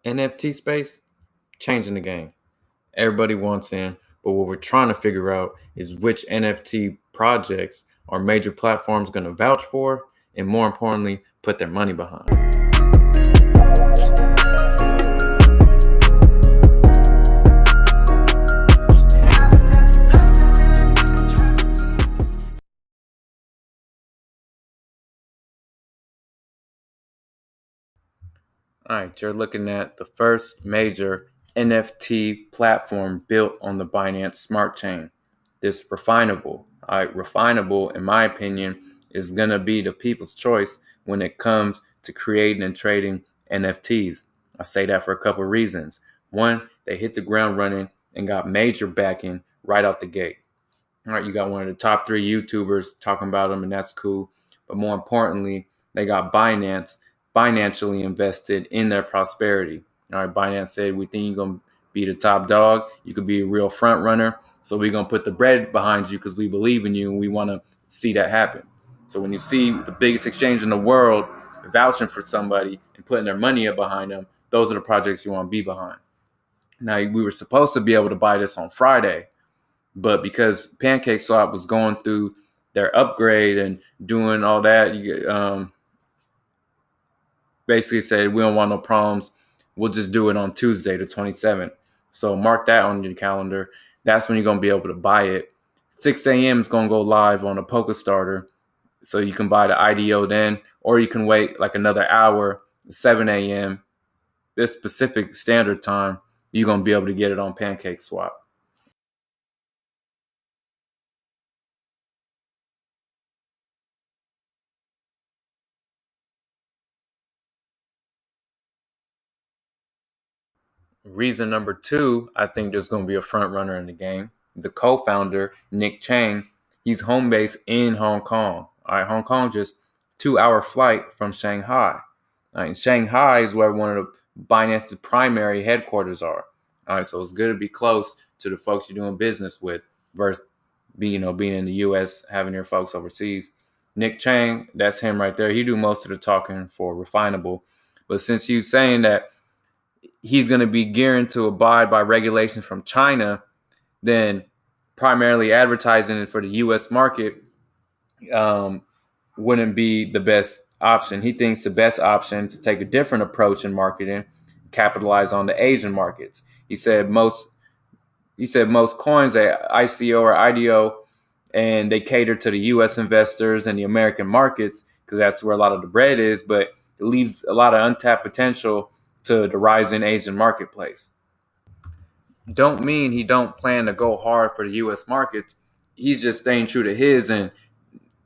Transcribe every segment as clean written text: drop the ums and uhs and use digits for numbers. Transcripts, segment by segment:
NFT space, changing the game. Everybody wants in, but what we're trying to figure out is which NFT projects are major platforms going to vouch for, and more importantly, put their money behind. All right, you're looking at the first major NFT platform built on the Binance Smart Chain. This Refinable. All right, Refinable, in my opinion, is going to be the people's choice when it comes to creating and trading NFTs. I say that for a couple of reasons. One, they hit the ground running and got major backing right out the gate. All right, you got one of the top three YouTubers talking about them, and that's cool. But more importantly, they got Binance financially invested in their prosperity. All right, Binance said, we think you're going to be the top dog. You could be a real front runner. So we're going to put the bread behind you because we believe in you and we want to see that happen. So when you see the biggest exchange in the world vouching for somebody and putting their money up behind them, those are the projects you want to be behind. Now, we were supposed to be able to buy this on Friday, but because PancakeSwap was going through their upgrade and doing all that, basically said, we don't want no problems. We'll just do it on Tuesday, the 27th. So mark that on your calendar. That's when you're going to be able to buy it. 6 a.m. is going to go live on a Polka Starter. So you can buy the IDO then, or you can wait like another hour, 7 a.m. This specific standard time, you're going to be able to get it on PancakeSwap. Reason number two, I think there's going to be a front runner in the game. The co-founder, Nick Chang, he's home based in Hong Kong. All right, Hong Kong just 2 hour flight from Shanghai. All right, Shanghai is where one of the Binance's primary headquarters are. All right, so it's good to be close to the folks you're doing business with versus being in the U.S. having your folks overseas. Nick Chang, that's him right there. He do most of the talking for Refinable. But since you're saying that he's going to be gearing to abide by regulations from China, then primarily advertising it for the U.S. market wouldn't be the best option. He thinks the best option to take a different approach in marketing, capitalize on the Asian markets. He said most coins at ICO or IDO, and they cater to the U.S. investors and the American markets because that's where a lot of the bread is, but it leaves a lot of untapped potential to the rising Asian marketplace. Don't mean he don't plan to go hard for the U.S. markets. He's just staying true to his and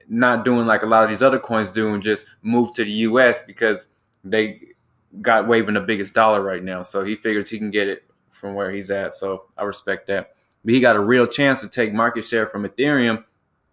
not doing like a lot of these other coins do and just move to the U.S. because they got waving the biggest dollar right now. So he figures he can get it from where he's at. So I respect that. But he got a real chance to take market share from Ethereum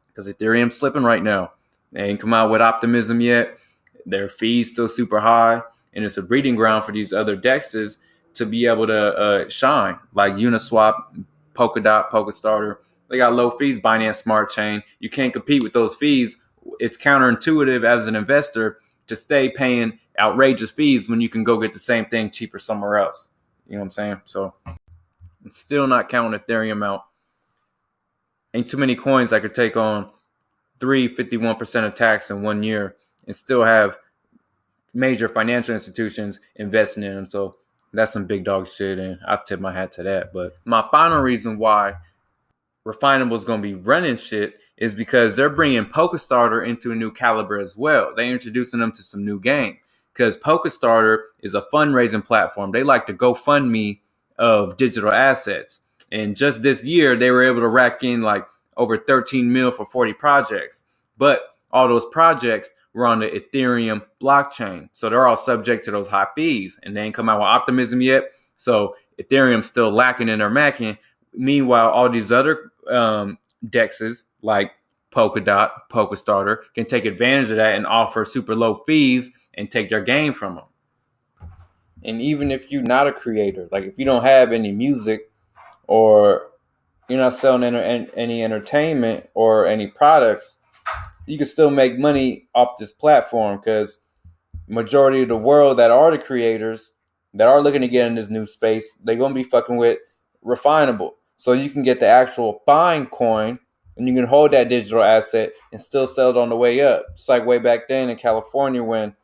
because Ethereum's slipping right now. They ain't come out with optimism yet. Their fees still super high, and it's a breeding ground for these other dexes to be able to shine, like Uniswap, Polkadot, Polka Starter. They got low fees. Binance Smart Chain. You can't compete with those fees. It's counterintuitive as an investor to stay paying outrageous fees when you can go get the same thing cheaper somewhere else. You know what I'm saying? So it's still not counting Ethereum out. Ain't too many coins that could take on 51% of tax in 1 year and still have major financial institutions investing in them. So that's some big dog shit, and I tip my hat to that. But my final reason why Refinable is going to be running shit is because they're bringing Polka Starter into a new caliber as well. They're introducing them to some new game because Polka Starter is a fundraising platform. They like to GoFundMe of digital assets. And just this year, they were able to rack in like over 13 mil for 40 projects. But all those projects were on the Ethereum blockchain. So they're all subject to those high fees. And they ain't come out with optimism yet. So Ethereum's still lacking in their macking. Meanwhile, all these other dexes like Polkadot, Polka Starter can take advantage of that and offer super low fees and take their game from them. And even if you're not a creator, like if you don't have any music or you're not selling any entertainment or any products, you can still make money off this platform because majority of the world that are the creators, that are looking to get in this new space, they're going to be fucking with Refinable. So you can get the actual buying coin and you can hold that digital asset and still sell it on the way up. It's like way back then in California when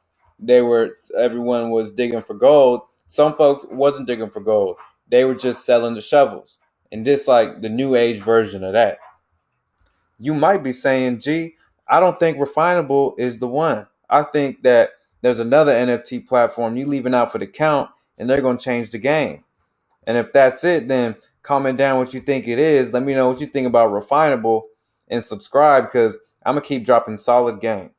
everyone was digging for gold. Some folks wasn't digging for gold. They were just selling the shovels. And this like the new age version of that. You might be saying, gee, I don't think Refinable is the one. I think that there's another NFT platform you leaving out for the count and they're going to change the game. And if that's it, then comment down what you think it is. Let me know what you think about Refinable and subscribe because I'm going to keep dropping solid game.